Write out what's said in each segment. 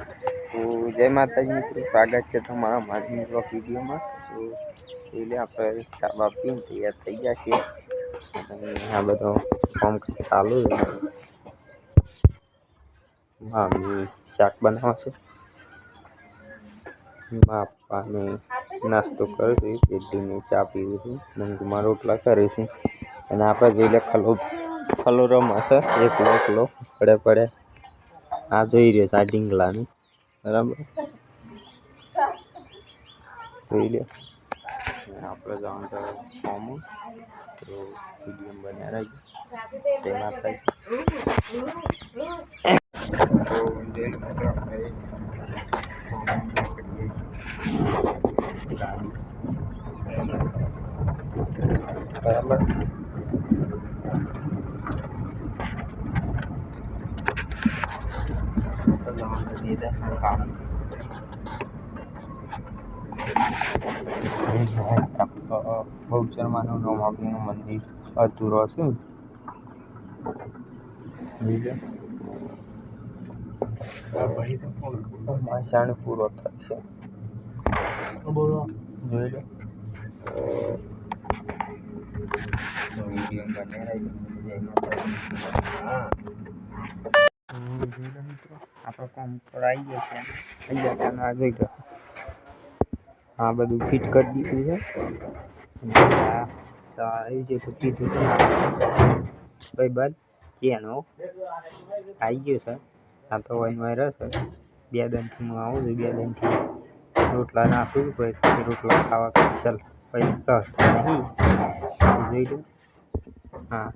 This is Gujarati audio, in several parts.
તો જય માતાજી મિત્રો, સ્વાગત છે તમારા મારી બ્લોગ વિડીયોમાં. તો એટલે આપણે ચા બા પીને તૈયાર થઈ ગયા છીએ અને આ બધો કામ ચાલુ છે. મમ્મી શાક બનાવશે, મારા પપ્પાને નાસ્તો કરે છે, ઇડલીને ચા પીવે છે, મમ્મી રોટલા કરે છે અને આપણે જોઈ લે ખલો રમાશે એકલો પડે આ જોઈ રહ્યો છે આ ઢીંગલાની. બરાબર જોઈ લે. આપણે જવાનું તો ફોર્મ તો વિડીયો બન્યા રહેજો. જય માતાજી. તો જોઈ મિત્રો આપણે બરાબર બહુચરમાનું નવમાનું મંદિર અધૂરો છે. માસાણ પૂરો થશે. બોલો જોઈ લો. વિડીયો બને મિત્રો આપણે કામ પર આવી ગયો છે. આ જોઈ લો, આ બધું ફિટ કરી દીધું છે. આવી ગયું તો કીધું છે ભાઈ બાદ ચેનો આવી ગયો છે. આ તો વનમાં રહેશે. 2 દિનથી હું આવું છું, 2 દિનથી રોટલા નાખું છું, પછી રોટલા ખાવા ચાલ પછી નહીં જોઈ લો. હા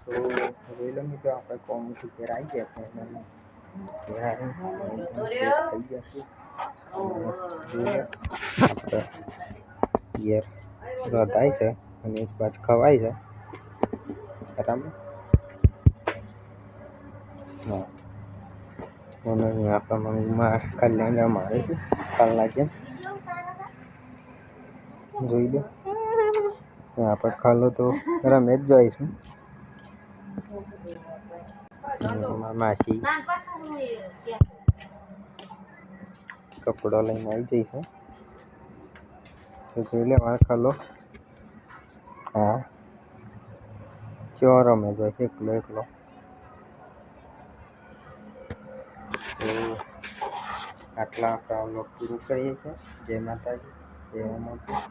તો જોઈ લો મિત્રો, આપણે કોમથી ઘેર આવી ગયા થઈ જશે. ઘેર રધાય છે અને એક બાજુ ખવાય છે. બરાબર હા અને આપણા મમ્મીમાં કલ્યાણ મારે છે કાલના જેમ. જોઈ લો. આપણે ખાલો તો રમે જ જોઈશું. માસી કપડો લઈને આવી જઈશું. તો જોઈ લે મારે ખાલો. હા ચો રમે જાય છે એકલો. તો આટલા આપણા વ્લોગ પૂરું કરીએ છીએ. જય માતાજી, જય માતા.